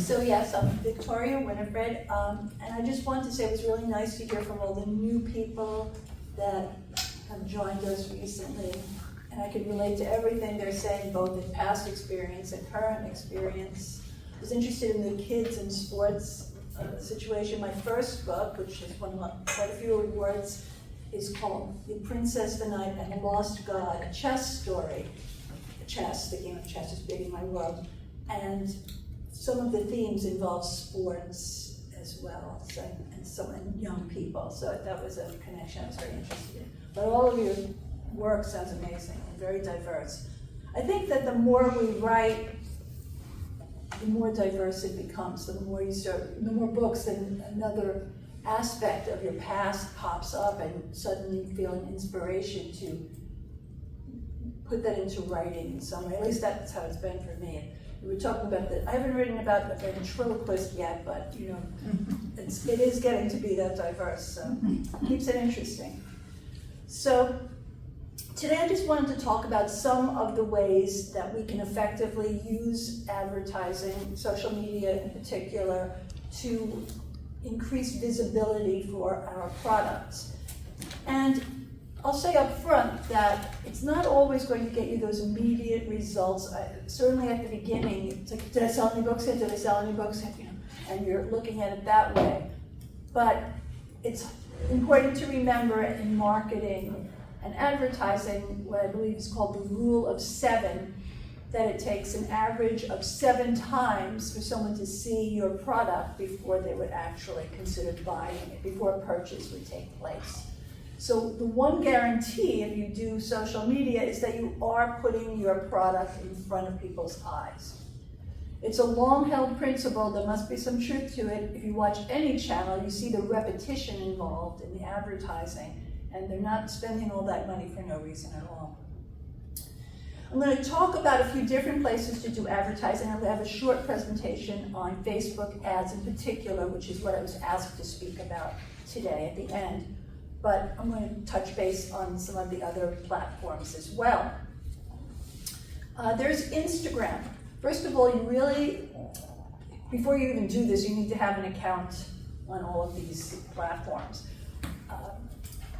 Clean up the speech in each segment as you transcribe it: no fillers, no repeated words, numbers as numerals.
So yes, I'm Victoria Winifred, and I just wanted to say it was really nice to hear from all the new people that have joined us recently. And I could relate to everything they're saying, both in past experience and current experience. I was interested in the kids and sports situation. My first book, which has won quite a few awards, is called The Princess, the Knight, and the Lost God, a chess story. Chess, the game of chess is big in my world. And some of the themes involve sports as well, so, and young people. So that was a connection I was very interested in. But all of your work sounds amazing and very diverse. I think that the more we write, the more diverse it becomes. The more books, then another aspect of your past pops up, and suddenly you feel an inspiration to put that into writing in some way. At least that's how it's been for me. We were talking about I haven't written about the ventriloquist yet, but you know, it is getting to be that diverse, so it keeps it interesting. So today I just wanted to talk about some of the ways that we can effectively use advertising, social media in particular, to increase visibility for our products. And I'll say up front that it's not always going to get you those immediate results. Certainly at the beginning, it's like, did I sell any books yet? Did I sell any books yet? You know, and you're looking at it that way. But it's important to remember in marketing and advertising, what I believe is called the rule of 7, that it takes an average of 7 times for someone to see your product before they would actually consider buying it, before a purchase would take place. So the one guarantee if you do social media is that you are putting your product in front of people's eyes. It's a long-held principle. There must be some truth to it. If you watch any channel, you see the repetition involved in the advertising, and they're not spending all that money for no reason at all. I'm going to talk about a few different places to do advertising. I'm going to have a short presentation on Facebook ads in particular, which is what I was asked to speak about today at the end. But I'm going to touch base on some of the other platforms as well. There's Instagram. First of all, you really, before you even do this, you need to have an account on all of these platforms.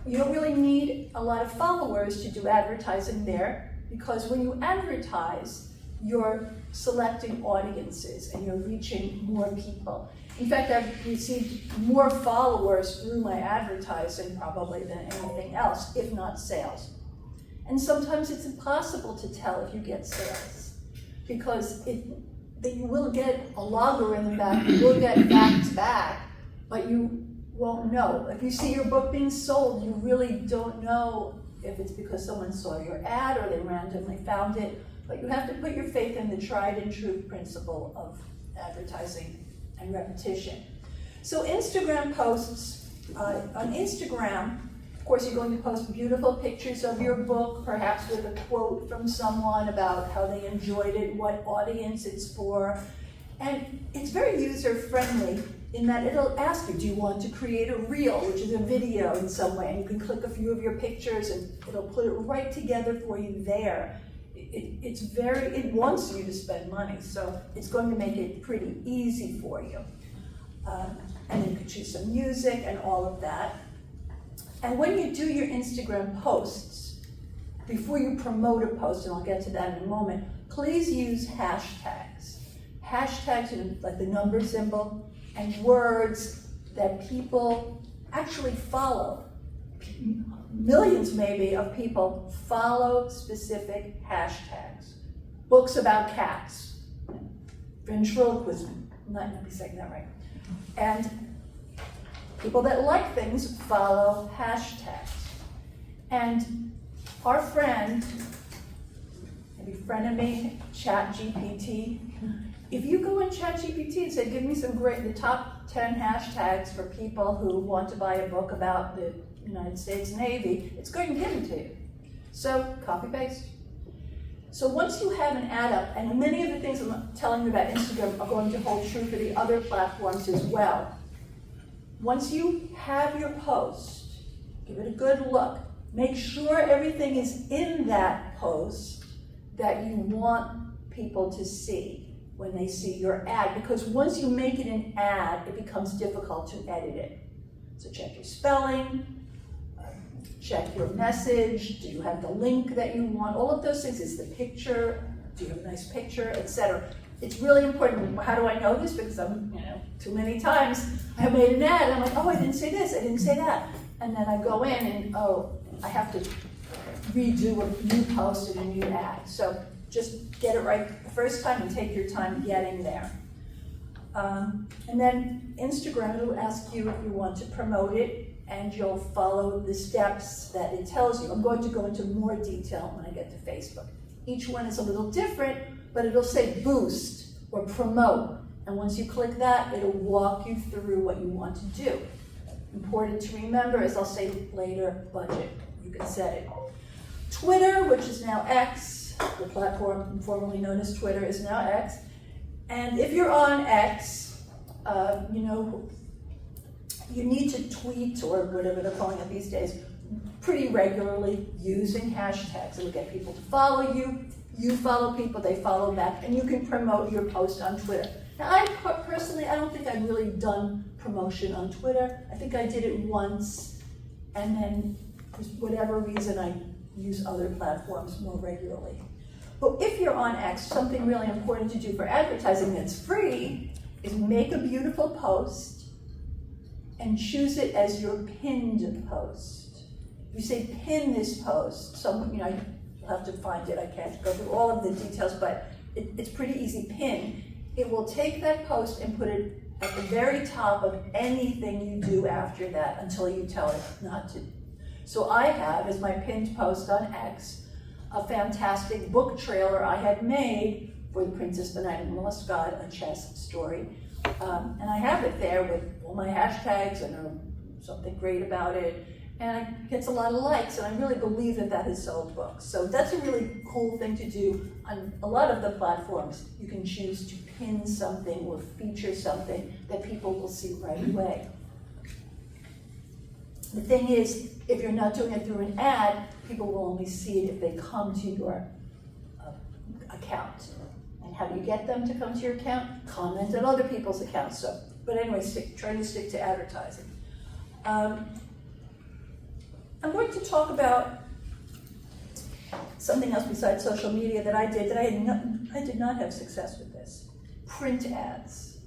You don't really need a lot of followers to do advertising there, because when you advertise, you're selecting audiences and you're reaching more people. In fact, I've received more followers through my advertising probably than anything else, if not sales. And sometimes it's impossible to tell if you get sales, because you will get a logarithm back, you will get facts back, but you won't know. If you see your book being sold, you really don't know if it's because someone saw your ad or they randomly found it, but you have to put your faith in the tried and true principle of advertising and repetition. So Instagram posts, on Instagram, of course you're going to post beautiful pictures of your book, perhaps with a quote from someone about how they enjoyed it, what audience it's for. And it's very user-friendly in that it'll ask you, do you want to create a reel, which is a video in some way, and you can click a few of your pictures and it'll put it right together for you there. It wants you to spend money, so it's going to make it pretty easy for you. And you can choose some music and all of that. And when you do your Instagram posts, before you promote a post, and I'll get to that in a moment, please use hashtags. Hashtags, like the number symbol, and words that people actually follow. Millions maybe of people follow specific hashtags. Books about cats, ventriloquism, I might not be saying that right. And people that like things follow hashtags. And our friend, maybe frenemy, ChatGPT, if you go in ChatGPT and say, give me the top 10 hashtags for people who want to buy a book about the United States Navy, it's going to give them to you. So copy paste. So once you have an ad up, and many of the things I'm telling you about Instagram are going to hold true for the other platforms as well. Once you have your post, give it a good look. Make sure everything is in that post that you want people to see. when they see your ad, because once you make it an ad, it becomes difficult to edit it. So check your spelling, check your message, do you have the link that you want, all of those things. Is the picture, do you have a nice picture, etc. It's really important. How do I know this? Because I'm, too many times I made an ad and I'm like, oh, I didn't say this, I didn't say that. And then I go in and, I have to redo a new post and a new ad. So just get it right the first time and take your time getting there. And then Instagram will ask you if you want to promote it, and you'll follow the steps that it tells you. I'm going to go into more detail when I get to Facebook. Each one is a little different, but it'll say boost or promote. And once you click that, it'll walk you through what you want to do. Important to remember, as I'll say later, budget. You can set it. Twitter, which is now X, the platform formerly known as Twitter is now X. And if you're on X, you need to tweet, or whatever they're calling it these days, pretty regularly using hashtags. It'll get people to follow you, you follow people, they follow back, and you can promote your post on Twitter. Now, I don't think I've really done promotion on Twitter. I think I did it once, and then for whatever reason, I use other platforms more regularly. But if you're on X, something really important to do for advertising that's free is make a beautiful post and choose it as your pinned post. You say pin this post. You'll have to find it. I can't go through all of the details, but it's pretty easy. Pin. It will take that post and put it at the very top of anything you do after that until you tell it not to. So I have, as my pinned post on X, a fantastic book trailer I had made for The Princess, the Knight, and the Lost God, a chess story. And I have it there with all my hashtags and something great about it. And it gets a lot of likes, and I really believe that has sold books. So that's a really cool thing to do. On a lot of the platforms, you can choose to pin something or feature something that people will see right away. The thing is, if you're not doing it through an ad, people will only see it if they come to your account. And how do you get them to come to your account? Comment on other people's accounts. But anyway, try to stick to advertising. I'm going to talk about something else besides social media that I did I did not have success with this. Print ads.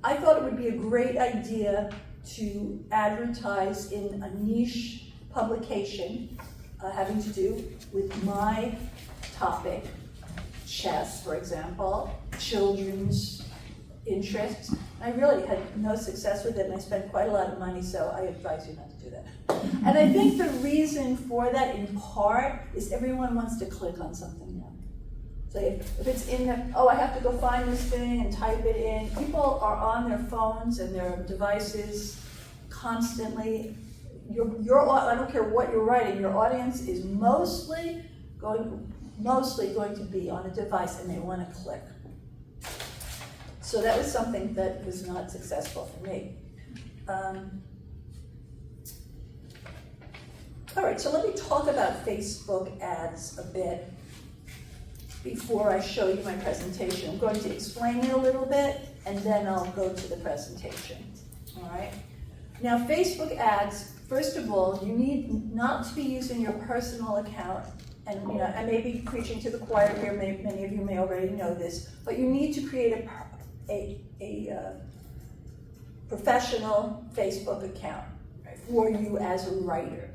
I thought it would be a great idea to advertise in a niche publication having to do with my topic, chess, for example, children's interests. I really had no success with it, and I spent quite a lot of money, so I advise you not to do that. And I think the reason for that, in part, is everyone wants to click on something now. So if it's in I have to go find this thing and type it in. People are on their phones and their devices constantly. I don't care what you're writing, your audience is mostly going to be on a device, and they want to click. So that was something that was not successful for me. All right, so let me talk about Facebook ads a bit before I show you my presentation. I'm going to explain it a little bit, and then I'll go to the presentation. All right. Now, Facebook ads, first of all, you need not to be using your personal account. And I may be preaching to the choir here. Many of you may already know this, but you need to create a professional Facebook account, right, for you as a writer.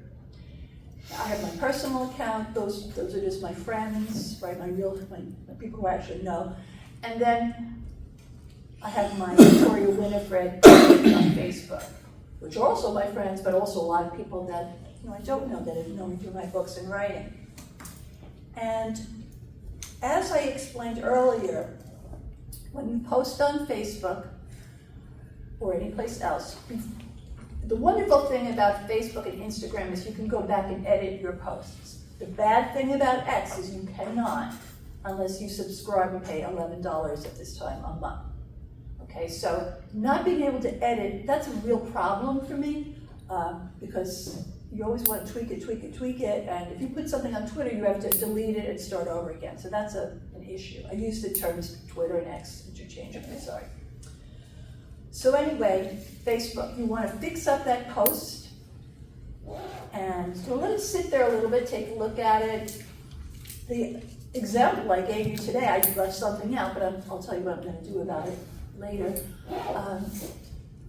I have my personal account. Those are just my friends, right? My people who I actually know. And then I have my Victoria Winifred on Facebook, which are also my friends, but also a lot of people that I don't know that have known me through my books and writing. And as I explained earlier, when you post on Facebook or any place else, the wonderful thing about Facebook and Instagram is you can go back and edit your posts. The bad thing about X is you cannot, unless you subscribe and pay $11 at this time a month. Okay, so not being able to edit, that's a real problem for me, because you always want to tweak it, and if you put something on Twitter, you have to delete it and start over again. So that's an issue. I use the terms Twitter and X interchangeably, sorry. So anyway, Facebook, you want to fix up that post and let it sit there a little bit, take a look at it. The example I gave you today, I left something out, but I'll tell you what I'm going to do about it later.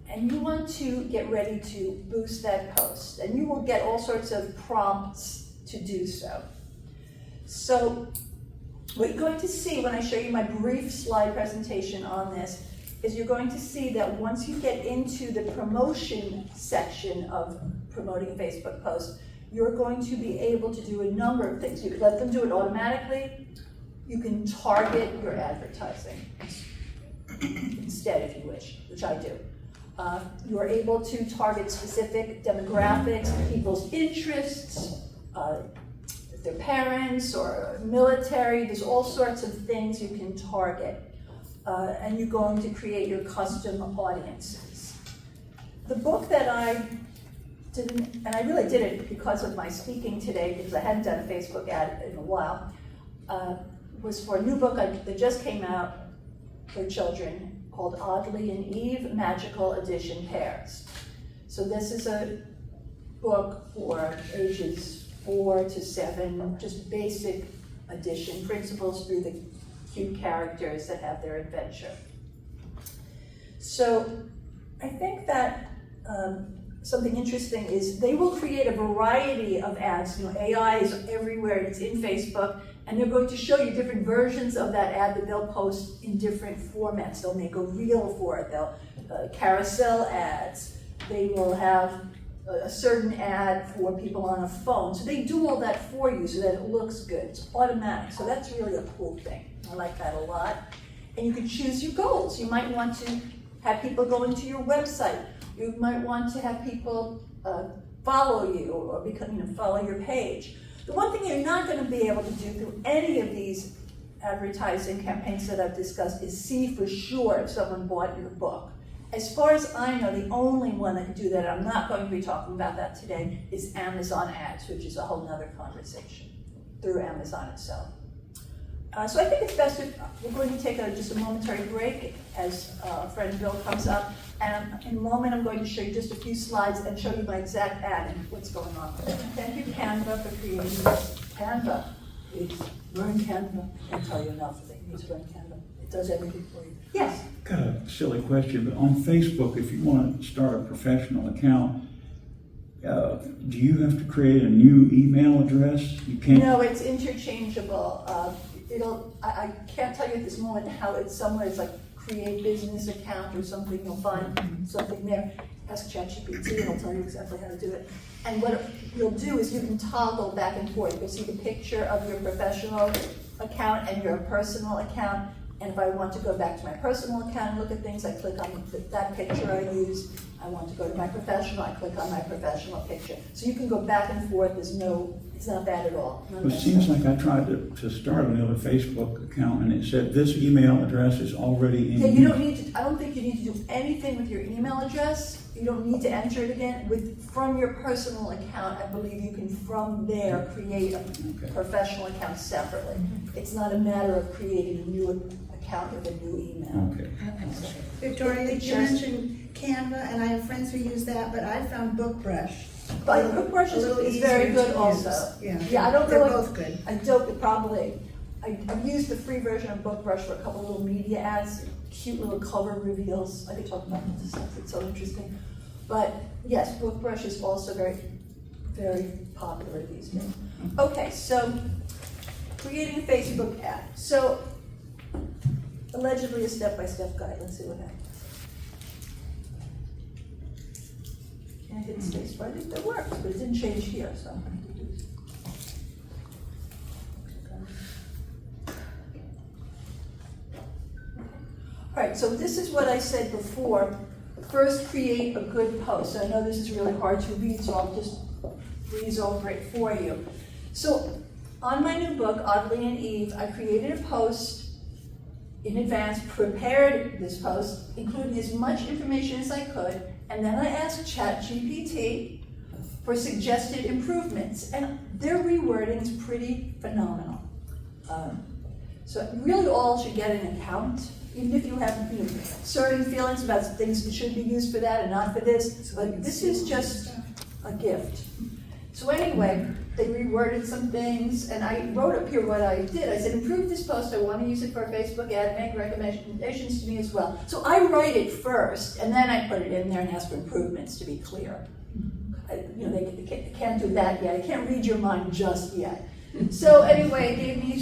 And you want to get ready to boost that post, and you will get all sorts of prompts to do so. So what you're going to see when I show you my brief slide presentation on this is you're going to see that once you get into the promotion section of promoting a Facebook post, you're going to be able to do a number of things. You can let them do it automatically. You can target your advertising instead if you wish, which I do. You're able to target specific demographics, people's interests, if they're parents or military, there's all sorts of things you can target. And you're going to create your custom audiences. The book that I didn't, and I really did it because of my speaking today, because I hadn't done a Facebook ad in a while, was for a new book that just came out for children called Audley and Eve, Magical Edition Pairs. So this is a book for ages 4 to 7, just basic edition principles through the cute characters that have their adventure. So I think that something interesting is they will create a variety of ads. You know, AI is everywhere, it's in Facebook, and they're going to show you different versions of that ad that they'll post in different formats. They'll make a reel for it, they'll carousel ads, they will have a certain ad for people on a phone. So they do all that for you so that it looks good. It's automatic, so that's really a cool thing. I like that a lot. And you can choose your goals. You might want to have people go into your website. You might want to have people follow you or follow your page. The one thing you're not going to be able to do through any of these advertising campaigns that I've discussed is see for sure if someone bought your book. As far as I know, the only one that can do that, I'm not going to be talking about that today, is Amazon ads, which is a whole nother conversation through Amazon itself. So I think it's best if we're going to take just a momentary break as our friend Bill comes up. And in a moment, I'm going to show you just a few slides and show you my exact ad and what's going on. Thank you, Canva, for creating this. Canva, please learn Canva. I can't tell you enough that you need to learn Canva. It does everything for you. Yes? Got a silly question, but on Facebook, if you want to start a professional account, do you have to create a new email address? You can't. No, it's interchangeable. I can't tell you at this moment how it's somewhere. It's like create business account or something. You'll find something there. Ask ChatGPT and it'll tell you exactly how to do it. And what you'll do is you can toggle back and forth. You'll see the picture of your professional account and your personal account. And if I want to go back to my personal account and look at things, I click on that picture I use. I want to go to my professional, I click on my professional picture. So you can go back and forth. It's not bad at all. It seems like I tried to start another Facebook account and it said this email address is already in. Yeah, you don't need to, I don't think you need to do anything with your email address. You don't need to enter it again. From your personal account, I believe you can from there create a professional account separately. It's not a matter of creating a new account with a new email. Okay. Victoria, you mentioned Canva, and I have friends who use that, but I found BookBrush. But BookBrush is very good also. Yeah, I don't they're know. both good. I don't probably. I've used the free version of BookBrush for a couple little media ads, cute little cover reveals. I could talk about this stuff. It's so interesting. But yes, BookBrush is also very, very popular these days. Okay, so creating a Facebook ad. So allegedly a step-by-step guide. Let's see what happens. And I hit space bar. I think that works, but it didn't change here, so I'm going to do this. All right, so this is what I said before. First, create a good post. I know this is really hard to read, so I'll just breeze over it for you. So on my new book, Audley and Eve, I created a post in advance, prepared this post, including as much information as I could, and then I asked ChatGPT for suggested improvements, and their rewording is pretty phenomenal. So you really all should get an account, even if you have certain feelings about things that should be used for that and not for this, but this is just a gift. So anyway, they reworded some things, and I wrote up here what I did. I said, improve this post, I want to use it for a Facebook ad, make recommendations to me as well. So I write it first, and then I put it in there and ask for improvements, to be clear. They can't do that yet. I can't read your mind just yet. So anyway, it gave me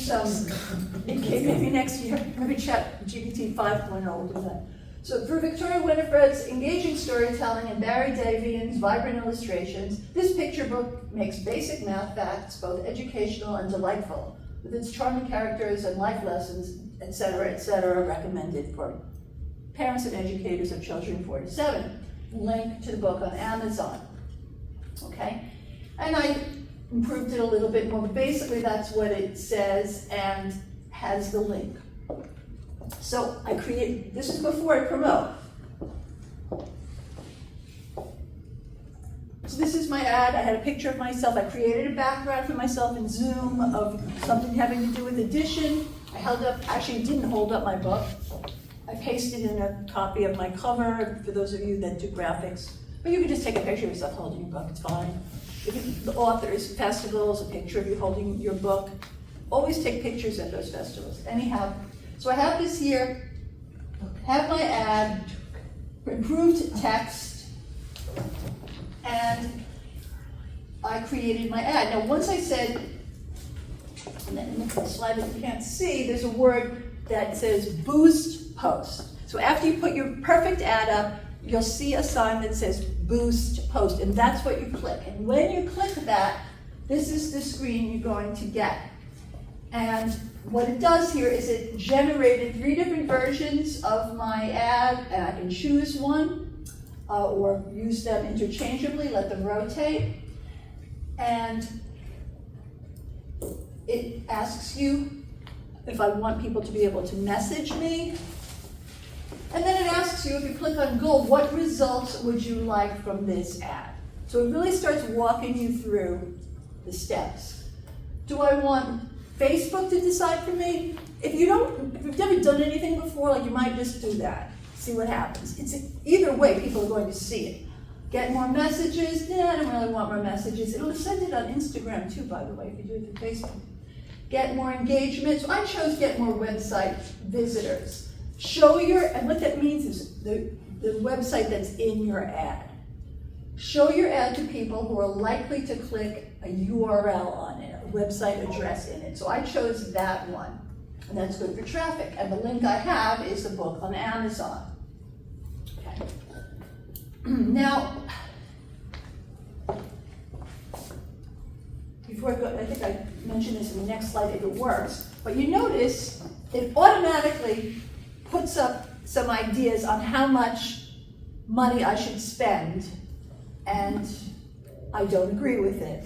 maybe next year, maybe ChatGPT 5.0 will do that. So through Victoria Winifred's engaging storytelling and Barry Davian's vibrant illustrations, this picture book makes basic math facts both educational and delightful, with its charming characters and life lessons, etc., recommended for parents and educators of children 4 to 7. Link to the book on Amazon. Okay? And I improved it a little bit more, but basically that's what it says and has the link. So I create, this is before I promote. So this is my ad. I had a picture of myself. I created a background for myself in Zoom of something having to do with addition. I held up, actually didn't hold up my book. I pasted in a copy of my cover for those of you that do graphics. But you can just take a picture of yourself holding your book, it's fine. If the authors, festivals, a picture of you holding your book. Always take pictures at those festivals. Anyhow, so I have this here, have my ad, improved text, and I created my ad. Now once I said, and then in the slide that you can't see, there's a word that says boost post. So after you put your perfect ad up, you'll see a sign that says boost post, and that's what you click. And when you click that, this is the screen you're going to get. And what it does here is it generated 3 different versions of my ad, and I can choose one or use them interchangeably, let them rotate. And it asks you if I want people to be able to message me. And then it asks you, if you click on gold, what results would you like from this ad? So it really starts walking you through the steps. Do I want Facebook to decide for me? If you've never done anything before, like you might just do that, see what happens. It's either way, people are going to see it. Get more messages? I don't really want more messages. It'll send it on Instagram too, by the way, if you do it through Facebook. Get more engagement. So I chose get more website visitors. And what that means is the website that's in your ad. Show your ad to people who are likely to click a URL on it, a website address in it. So I chose that one, and that's good for traffic. And the link I have is the book on Amazon. Okay. Now, before I go, I think I mentioned this in the next slide if it works, but you notice it automatically puts up some ideas on how much money I should spend, and I don't agree with it.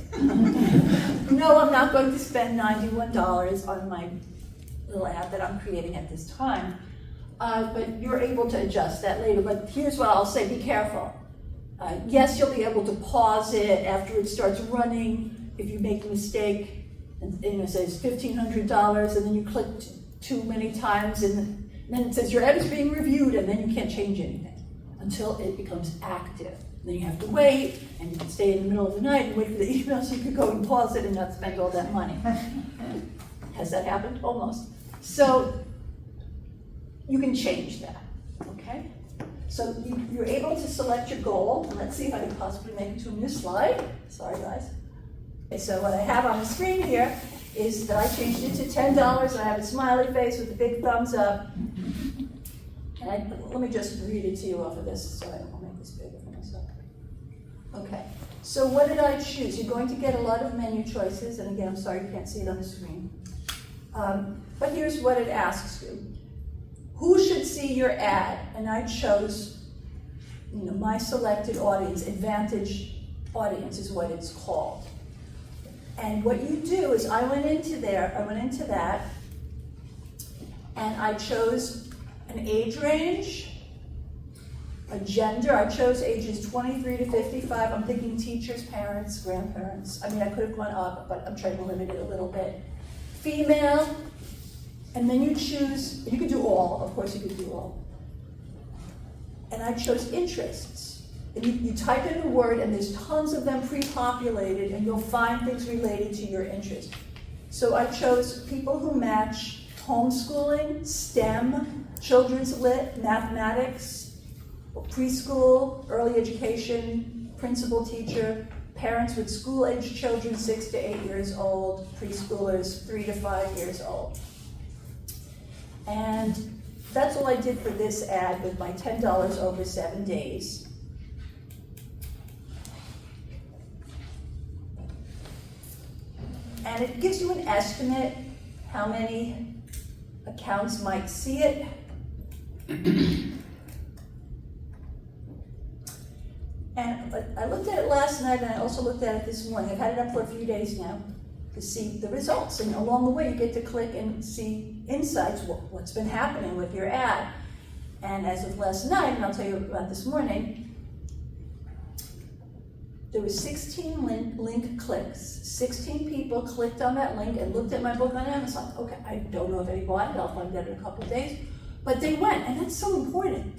No, I'm not going to spend $91 on my little ad that I'm creating at this time, but you're able to adjust that later. But here's what I'll say, be careful. Yes, you'll be able to pause it after it starts running if you make a mistake, and it says $1,500, and then you click too many times, and then it says your ad is being reviewed, and then you can't change anything until it becomes active. Then you have to wait, and you can stay in the middle of the night and wait for the email so you could go and pause it and not spend all that money. Has that happened? Almost. So you can change that, okay? So you're able to select your goal, and let's see if I can possibly make it to a new slide. Sorry, guys. Okay, so what I have on the screen here is that I changed it to $10, and I have a smiley face with a big thumbs up. And let me just read it to you off of this, so I'll make this bigger for myself. Okay, so what did I choose? You're going to get a lot of menu choices, and again, I'm sorry you can't see it on the screen. But here's what it asks you. Who should see your ad? And I chose, my selected audience, Advantage Audience is what it's called. And what you do is I went into that, and I chose an age range, a gender. I chose ages 23 to 55. I'm thinking teachers, parents, grandparents. I mean, I could have gone up, but I'm trying to limit it a little bit. Female, And then you choose, you could do all, of course you could do all. And I chose interests. And you type in the word and there's tons of them pre-populated and you'll find things related to your interest. So I chose people who match homeschooling, STEM, children's lit, mathematics, preschool, early education, principal teacher, parents with school-age children 6 to 8 years old, preschoolers 3 to 5 years old. And that's all I did for this ad with my $10 over 7 days. And it gives you an estimate how many accounts might see it. And I looked at it last night and I also looked at it this morning. I've had it up for a few days now to see the results. And along the way you get to click and see insights, what's been happening with your ad. And as of last night, and I'll tell you about this morning, there was 16 link clicks. 16 people clicked on that link and looked at my book on Amazon. Okay, I don't know if any bought it, I'll find out in a couple of days. But they went, and that's so important.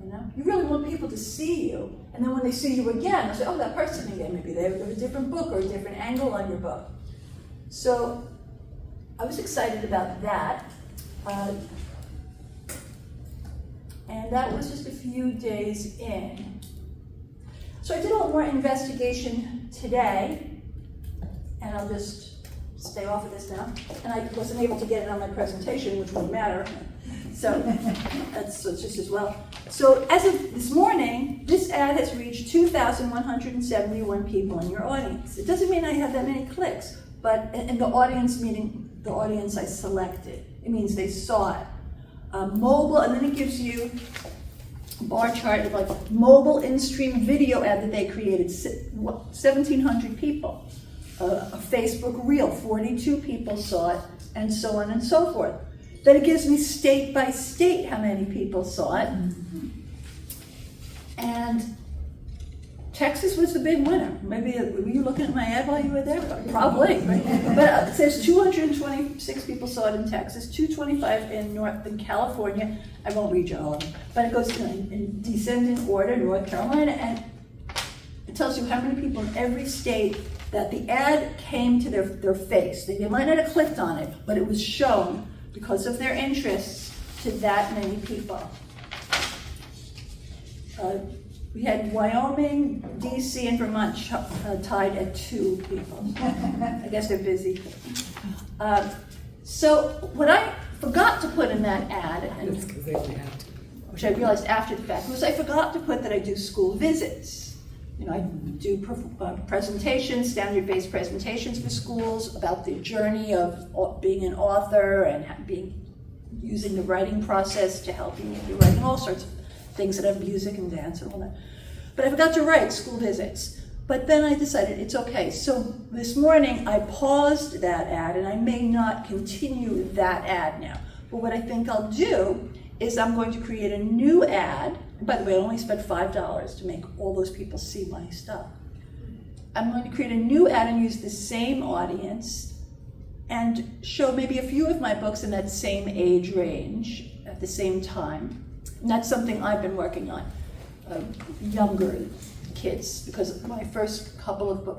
You know, you really want people to see you, and then when they see you again, they'll say, oh, that person again, maybe they have a different book or a different angle on your book. So I was excited about that. And that was just a few days in. So I did a little more investigation today, and I'll just stay off of this now. And I wasn't able to get it on my presentation, which won't matter. So that's just as well. So as of this morning, this ad has reached 2,171 people in your audience. It doesn't mean I have that many clicks, but in the audience meaning the audience I selected. It means they saw it. Mobile, and then it gives you a bar chart of like mobile in-stream video ad that they created, 1,700 people. A Facebook reel, 42 people saw it, and so on and so forth. Then it gives me state by state how many people saw it. And Texas was the big winner. Maybe, were you looking at my ad while you were there? Probably, right? But it says 226 people saw it in Texas, 225 in California. I won't read you all of them, but it goes in descending order, North Carolina, and it tells you how many people in every state that the ad came to their face. They might not have clicked on it, but it was shown because of their interests to that many people. We had Wyoming, DC, and Vermont tied at 2 people. I guess they're busy. So what I forgot to put in that ad, and which I realized after the fact, was I forgot to put that I do school visits. You know, I do presentations, standard-based presentations for schools about the journey of being an author and using the writing process to help you with your writing, all sorts of things that have music and dance and all that. But I forgot to write school visits. But then I decided it's okay. So this morning I paused that ad and I may not continue that ad now. But what I think I'll do is I'm going to create a new ad. And by the way, I only spent $5 to make all those people see my stuff. I'm going to create a new ad and use the same audience and show maybe a few of my books in that same age range at the same time. And that's something I've been working on, younger kids, because my first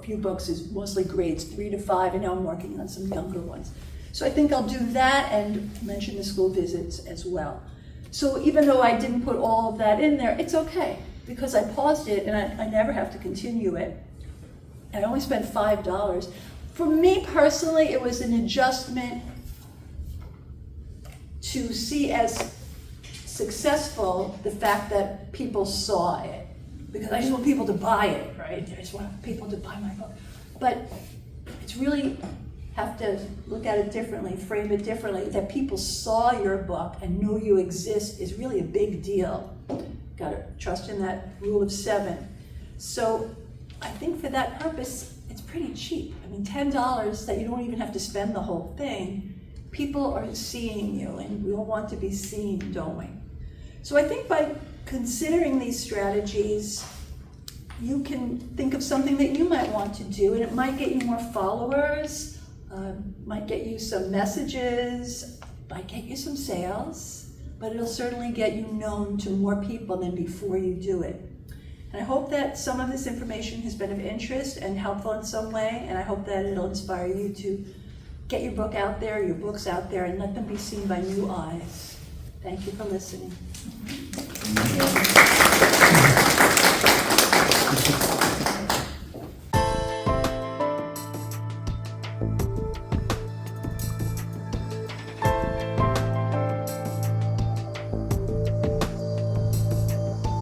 few books is mostly grades 3 to 5, and now I'm working on some younger ones. So I think I'll do that and mention the school visits as well. So even though I didn't put all of that in there, it's okay, because I paused it and I never have to continue it. And I only spent $5. For me personally, it was an adjustment to see as successful the fact that people saw it, because I just want people to buy it, right? I just want people to buy my book. But it's really have to look at it differently, frame it differently. That people saw your book and know you exist is really a big deal. Got to trust in that rule of 7. So I think for that purpose, it's pretty cheap. I mean, $10 that you don't even have to spend the whole thing. People are seeing you, and we all want to be seen, don't we? So I think by considering these strategies, you can think of something that you might want to do, and it might get you more followers, might get you some messages, might get you some sales, but it'll certainly get you known to more people than before you do it. And I hope that some of this information has been of interest and helpful in some way, and I hope that it'll inspire you to get your book out there, your books out there, and let them be seen by new eyes. Thank you for listening. Thank you.